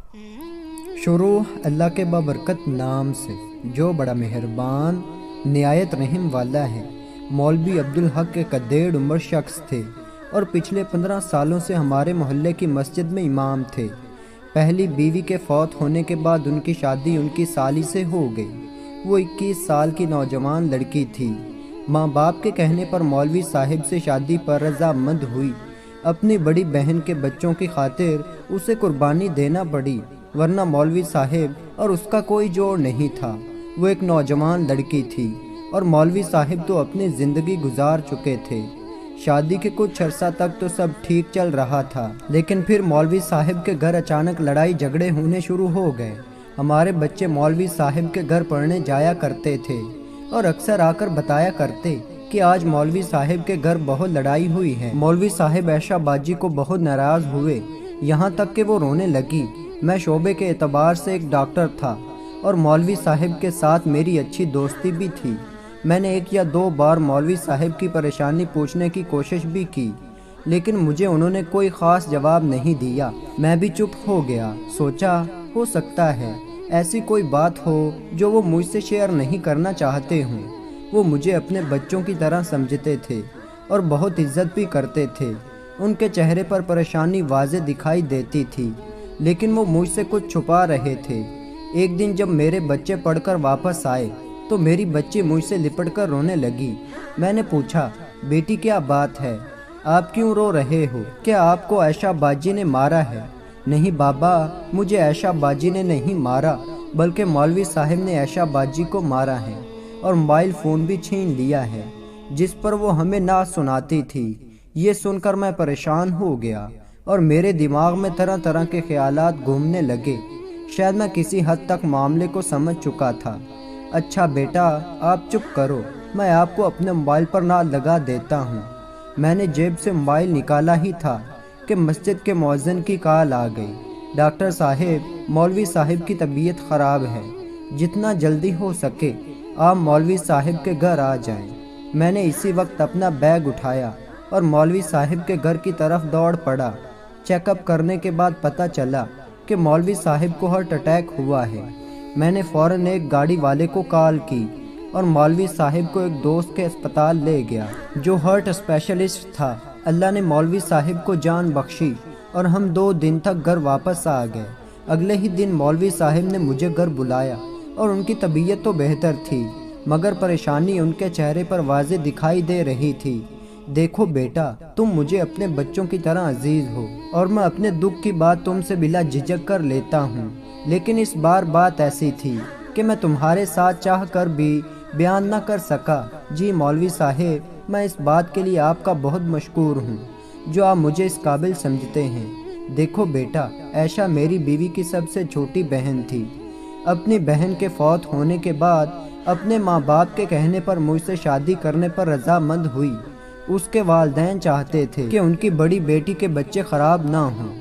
شروع اللہ کے بابرکت نام سے جو بڑا مہربان نہایت رحم والا ہے۔ مولوی عبدالحق ایک ادھیڑ عمر شخص تھے اور پچھلے 15 سالوں سے ہمارے محلے کی مسجد میں امام تھے۔ پہلی بیوی کے فوت ہونے کے بعد ان کی شادی ان کی سالی سے ہو گئی۔ وہ 21 سال کی نوجوان لڑکی تھی۔ ماں باپ کے کہنے پر مولوی صاحب سے شادی پر رضامند ہوئی۔ اپنی بڑی بہن کے بچوں کی خاطر اسے قربانی دینا پڑی، ورنہ مولوی صاحب اور اس کا کوئی جوڑ نہیں تھا۔ وہ ایک نوجوان لڑکی تھی اور مولوی صاحب تو اپنی زندگی گزار چکے تھے۔ شادی کے کچھ عرصہ تک تو سب ٹھیک چل رہا تھا، لیکن پھر مولوی صاحب کے گھر اچانک لڑائی جھگڑے ہونے شروع ہو گئے۔ ہمارے بچے مولوی صاحب کے گھر پڑھنے جایا کرتے تھے اور اکثر آ کر بتایا کرتے کہ آج مولوی صاحب کے گھر بہت لڑائی ہوئی ہے۔ مولوی صاحب عائشہ باجی کو بہت ناراض ہوئے، یہاں تک کہ وہ رونے لگی۔ میں شعبے کے اعتبار سے ایک ڈاکٹر تھا اور مولوی صاحب کے ساتھ میری اچھی دوستی بھی تھی۔ میں نے 1 یا 2 بار مولوی صاحب کی پریشانی پوچھنے کی کوشش بھی کی، لیکن مجھے انہوں نے کوئی خاص جواب نہیں دیا۔ میں بھی چپ ہو گیا، سوچا ہو سکتا ہے ایسی کوئی بات ہو جو وہ مجھ سے شیئر نہیں کرنا چاہتے ہوں۔ وہ مجھے اپنے بچوں کی طرح سمجھتے تھے اور بہت عزت بھی کرتے تھے۔ ان کے چہرے پر پریشانی واضح دکھائی دیتی تھی، لیکن وہ مجھ سے کچھ چھپا رہے تھے۔ ایک دن جب میرے بچے پڑھ کر واپس آئے تو میری بچی مجھ سے لپٹ کر رونے لگی۔ میں نے پوچھا، بیٹی کیا بات ہے؟ آپ کیوں رو رہے ہو؟ کیا آپ کو عائشہ باجی نے مارا ہے؟ نہیں بابا، مجھے عائشہ باجی نے نہیں مارا، بلکہ مولوی صاحب نے عائشہ باجی کو مارا ہے اور موبائل فون بھی چھین لیا ہے جس پر وہ ہمیں نعت سناتی تھی۔ یہ سن کر میں پریشان ہو گیا اور میرے دماغ میں طرح طرح کے خیالات گھومنے لگے۔ شاید میں کسی حد تک معاملے کو سمجھ چکا تھا۔ اچھا بیٹا، آپ چپ کرو، میں آپ کو اپنے موبائل پر نعت لگا دیتا ہوں۔ میں نے جیب سے موبائل نکالا ہی تھا کہ مسجد کے مؤذن کی کال آ گئی۔ ڈاکٹر صاحب، مولوی صاحب کی طبیعت خراب ہے، جتنا جلدی ہو سکے آپ مولوی صاحب کے گھر آ جائیں۔ میں نے اسی وقت اپنا بیگ اٹھایا اور مولوی صاحب کے گھر کی طرف دوڑ پڑا۔ چیک اپ کرنے کے بعد پتہ چلا کہ مولوی صاحب کو ہارٹ اٹیک ہوا ہے۔ میں نے فوراً ایک گاڑی والے کو کال کی اور مولوی صاحب کو ایک دوست کے اسپتال لے گیا جو ہارٹ اسپیشلسٹ تھا۔ اللہ نے مولوی صاحب کو جان بخشی اور ہم 2 دن تک گھر واپس آ گئے۔ اگلے ہی دن مولوی صاحب نے مجھے گھر بلایا اور ان کی طبیعت تو بہتر تھی، مگر پریشانی ان کے چہرے پر واضح دکھائی دے رہی تھی۔ دیکھو بیٹا، تم مجھے اپنے بچوں کی طرح عزیز ہو اور میں اپنے دکھ کی بات تم سے بلا جھجک کر لیتا ہوں، لیکن اس بار بات ایسی تھی کہ میں تمہارے ساتھ چاہ کر بھی بیان نہ کر سکا۔ جی مولوی صاحب، میں اس بات کے لیے آپ کا بہت مشکور ہوں جو آپ مجھے اس قابل سمجھتے ہیں۔ دیکھو بیٹا، عائشہ میری بیوی کی سب سے چھوٹی بہن تھی۔ اپنی بہن کے فوت ہونے کے بعد اپنے ماں باپ کے کہنے پر مجھ سے شادی کرنے پر رضامند ہوئی۔ اس کے والدین چاہتے تھے کہ ان کی بڑی بیٹی کے بچے خراب نہ ہوں۔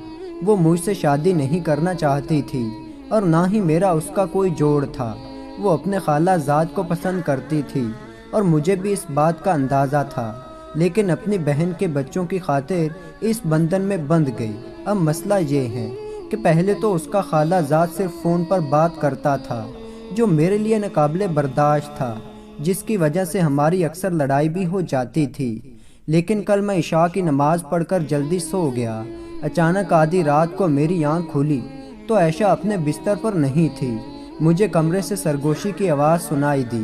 وہ مجھ سے شادی نہیں کرنا چاہتی تھی اور نہ ہی میرا اس کا کوئی جوڑ تھا۔ وہ اپنے خالہ زاد کو پسند کرتی تھی اور مجھے بھی اس بات کا اندازہ تھا، لیکن اپنی بہن کے بچوں کی خاطر اس بندھن میں بندھ گئی۔ اب مسئلہ یہ ہے کہ پہلے تو اس کا خالہ زاد صرف فون پر بات کرتا تھا، جو میرے لیے ناقابل برداشت تھا، جس کی وجہ سے ہماری اکثر لڑائی بھی ہو جاتی تھی۔ لیکن کل میں عشاء کی نماز پڑھ کر جلدی سو گیا۔ اچانک آدھی رات کو میری آنکھ کھلی تو عائشہ اپنے بستر پر نہیں تھی۔ مجھے کمرے سے سرگوشی کی آواز سنائی دی۔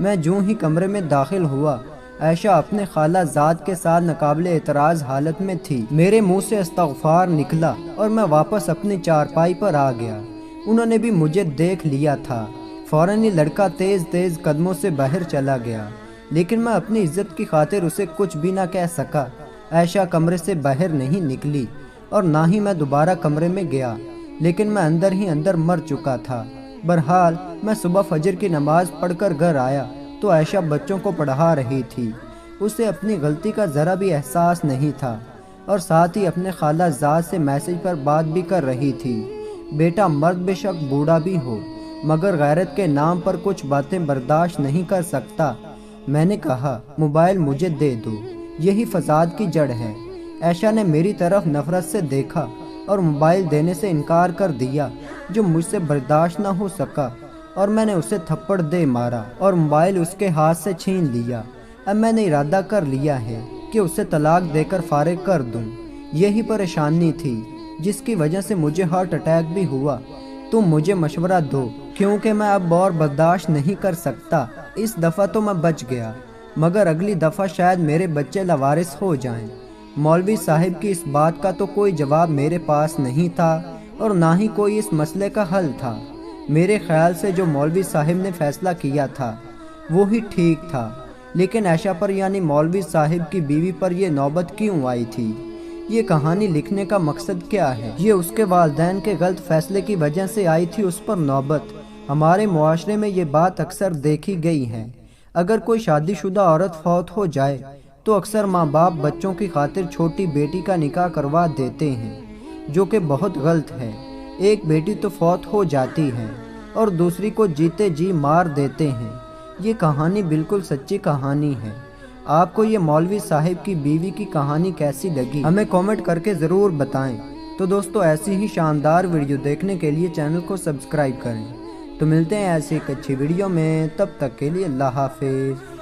میں جوں ہی کمرے میں داخل ہوا، عائشہ اپنے خالہ زاد کے ساتھ ناقابل اعتراض حالت میں تھی۔ میرے منہ سے استغفار نکلا اور میں واپس اپنی چارپائی پر آ گیا۔ انہوں نے بھی مجھے دیکھ لیا تھا۔ فوراً ہی لڑکا تیز تیز قدموں سے باہر چلا گیا، لیکن میں اپنی عزت کی خاطر اسے کچھ بھی نہ کہہ سکا۔ عائشہ کمرے سے باہر نہیں نکلی اور نہ ہی میں دوبارہ کمرے میں گیا، لیکن میں اندر ہی اندر مر چکا تھا۔ بہرحال میں صبح فجر کی نماز پڑھ کر گھر آیا تو عائشہ بچوں کو پڑھا رہی تھی۔ اسے اپنی غلطی کا ذرا بھی احساس نہیں تھا اور ساتھ ہی اپنے خالہ زاد سے میسج پر بات بھی کر رہی تھی۔ بیٹا، مرد بے شک بوڑھا بھی ہو مگر غیرت کے نام پر کچھ باتیں برداشت نہیں کر سکتا۔ میں نے کہا، موبائل مجھے دے دو، یہی فساد کی جڑ ہے۔ عائشہ نے میری طرف نفرت سے دیکھا اور موبائل دینے سے انکار کر دیا، جو مجھ سے برداشت نہ ہو سکا اور میں نے اسے تھپڑ دے مارا اور موبائل اس کے ہاتھ سے چھین لیا۔ اب میں نے ارادہ کر لیا ہے کہ اسے طلاق دے کر فارغ کر دوں۔ یہی پریشانی تھی جس کی وجہ سے مجھے ہارٹ اٹیک بھی ہوا۔ تم مجھے مشورہ دو، کیونکہ میں اب اور برداشت نہیں کر سکتا۔ اس دفعہ تو میں بچ گیا، مگر اگلی دفعہ شاید میرے بچے لاوارث ہو جائیں۔ مولوی صاحب کی اس بات کا تو کوئی جواب میرے پاس نہیں تھا اور نہ ہی کوئی اس مسئلے کا حل تھا۔ میرے خیال سے جو مولوی صاحب نے فیصلہ کیا تھا وہی ٹھیک تھا، لیکن عائشہ پر یعنی مولوی صاحب کی بیوی پر یہ نوبت کیوں آئی تھی؟ یہ کہانی لکھنے کا مقصد کیا ہے؟ یہ اس کے والدین کے غلط فیصلے کی وجہ سے آئی تھی اس پر نوبت۔ ہمارے معاشرے میں یہ بات اکثر دیکھی گئی ہے، اگر کوئی شادی شدہ عورت فوت ہو جائے تو اکثر ماں باپ بچوں کی خاطر چھوٹی بیٹی کا نکاح کروا دیتے ہیں، جو کہ بہت غلط ہے۔ ایک بیٹی تو فوت ہو جاتی ہے اور دوسری کو جیتے جی مار دیتے ہیں۔ یہ کہانی بالکل سچی کہانی ہے۔ آپ کو یہ مولوی صاحب کی بیوی کی کہانی کیسی لگی؟ ہمیں کامنٹ کر کے ضرور بتائیں۔ تو دوستو، ایسی ہی شاندار ویڈیو دیکھنے کے لیے چینل کو سبسکرائب کریں۔ تو ملتے ہیں ایسی ایک اچھی ویڈیو میں، تب تک کے لیے اللہ حافظ۔